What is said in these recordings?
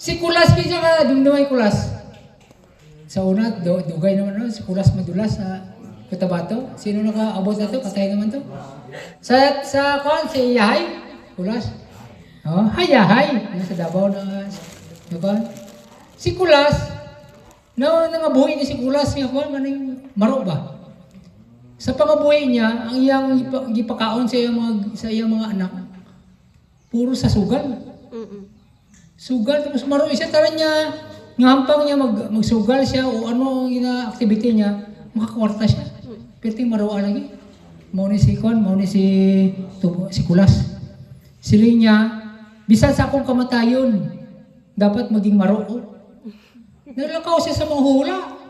Si Kulas kaya ka, dumdumay Kulas. Sa una, dugay naman si Kulas madulas sa Cotabato. Sino nakaabot na to? Patay naman to. Sa kwan, si Yahay, Kulas. Oh, hay Yahay. Sa Davao na kwan. Si Kulas, nangabuhi ni si Kulas nga kwan, maning maro ba? Sa pangabuhi niya, ang iyang gipakaon sa iyang mga anak, puro sa sugal. Sugal, tapos maro siya, tara niya, ngampang niya magsugal siya o ano ang activity niya, makakwarta siya. Pero maroa lagi. Mauni si Kulas. Siling niya, bisan sa akong kamatayon, dapat maging maro. Nalakaw siya sa manghula.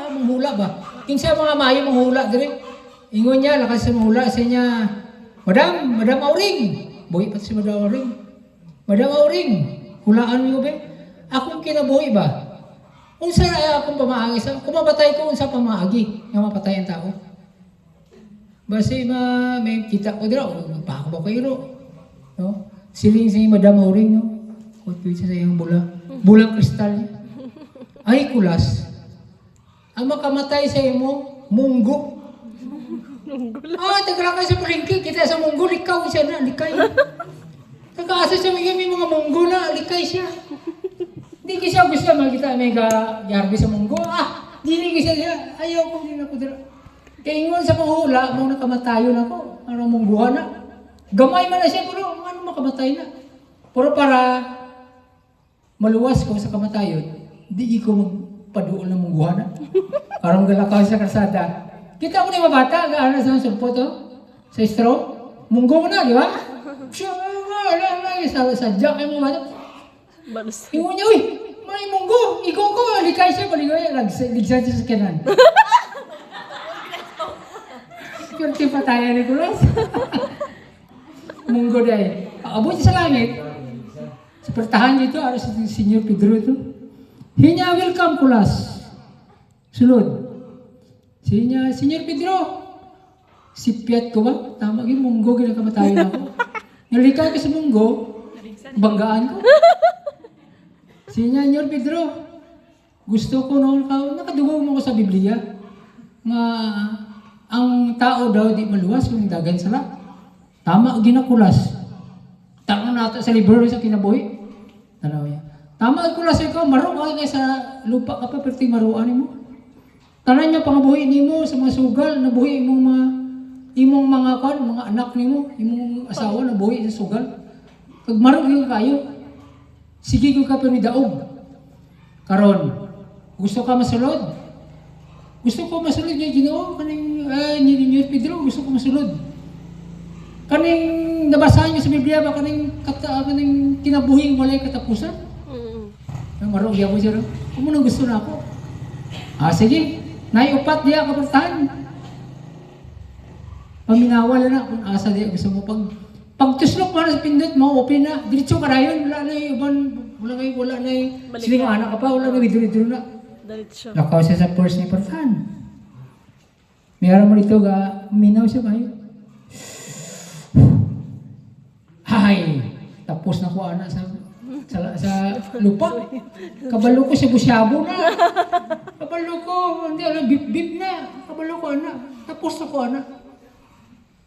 Manghula ba? Kinsa mga mayo manghula dire. Ingon niya, lakas sa manghula sa niya, Madam Auring. Buhi pa si Madam Auring. Madam Auring, hulaan mo ba? Akong kinabuhi ba? Unsa na akong pamaagi sa, kung mapatay ko, unsa pamaagi nga mapatay ang tao? Basi may kita ko dira, magpako ba kayo? No? Siling si Madam Auring, no? Kung sa iyang bulang kristal niya. Ay, Kulas. Ang makamatay sa imo, munggo. Tagra ka sa palengke, kita sa munggo, likaw siya na, likay. Nag-aasa siya, may mga munggo na, likay siya. Hindi siya gusto makita may garbi sa munggo. Dili siya, ayaw ko, hindi na ko dira. Kaya ingon sa panghula, mong nakamatayon ako, ano mungguhan na. Gamay man na siya, pero ano makamatay na. Pero para maluwas ko sa kamatayon, di ko magpaduol ng mungguhan na. Parang galakaw sa kasada. Kita ko na yung mabata, gaano sa sulpot, sa straw. Munggo mo na, di ba? Sa jack yung mga bata. Ingon niya, uy, may munggo, ikaw ko, likay siya, paligay, ligsan siya sa kanan. Pero tipatayan ni Kulas. Munggo dahil. Abot siya sa langit. Sa pertahan dito, aras si Senyor Pedro ito. Hinya, welcome Kulas. Sulod. Sinya, Senyor Pedro, sipiat ko ba? Tama yun, munggo, ginagkamatayin ako. Nalikay ko sa munggo, banggaan ko. Sinya, Senyor Pedro, gusto ko noon nakadugong mo ko sa Biblia, nga ang tao daw di maluwas kung dagan sala. Tama, ginakulas. Tama nato sa libro sa kinabuhi. Tanaw niya. Tama, kulas ikaw, maro ka sa lupa ka pa, pero maruan mo. Tanan niya pangabuhi nimo sa mga sugal, nabuhi imong mga anak nimo, imong asawa nabuhi sa sugal. Kag maro gyud kayo. Sige ko ka pamidaog. Karon, gusto ka masulod? Gusto ko masulod niya Ginoo kaning ni Pedro, gusto ko masulod. Kaning nabasahan niyo sa Biblia ba kaning kinabuhing walay katapusan? Maro gyud mo siya. Kung ano gusto na ako. Sige. Naiupat diya kapertahan. Paminawala na kung asa diya gusto mo pagtuslok mo na sa pindot mo, open na, diretso ka na yun, wala na siling anak ka pa, wala na vidro na. Lakaw siya sa purse ni pertahan. Mayroon mo dito minaw siya kayo. Hay, tapos na ko anak sa lupa. Kabalo ko siya busyabo na. Kabalo ko, hindi alam, bip na. Kabalo ko anak. Tapos na ko anak.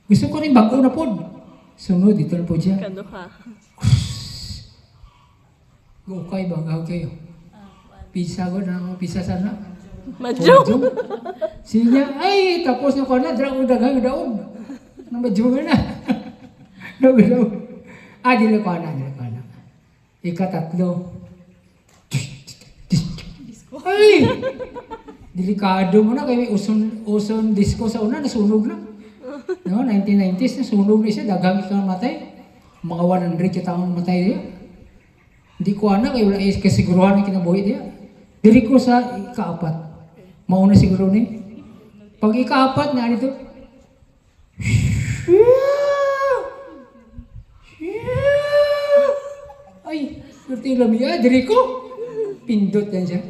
Gusto ko rin bago na po. Sunod, ito na po dyan. Kaduha. Okay ba? Okay. Pisa ko na, pisa sana. Madyo. Sinya, ay, tapos na ko na. Dagang daog. Nang madyo na. Daog. Dili ko anak. Ikatatlo. Ay! Delikado mo na, kaya may uson disco sa una, nasunog na. No, 1990s, nasunog na siya, dagang ikaw matay. Mga 100 yung taong matay niya. Hindi ko anak, kaya wala kasiguruhan ng kinabuhi niya. Dili ko sa ikaapat. Mauna siguro ni. Pag ikaapat na ito, ay, kurti lamia, diri ko. Pindot yan siya.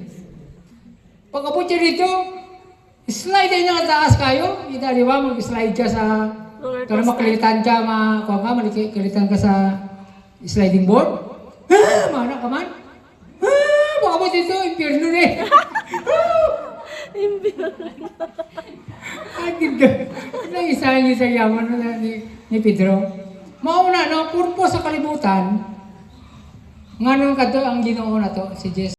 Pag-abot siya dito, slide niya nga taas kayo. Ita, di ba, mag-slide ka sa, para makalitan ka, makalitan ka sa sliding board. Mana ka man? impyerno na eh. Ay, dito. Naisahan niya sa yaman ni Pedro. Mauna, no, purpo sa kalibutan, nga nung kato ang Ginoo na to, si Jesus.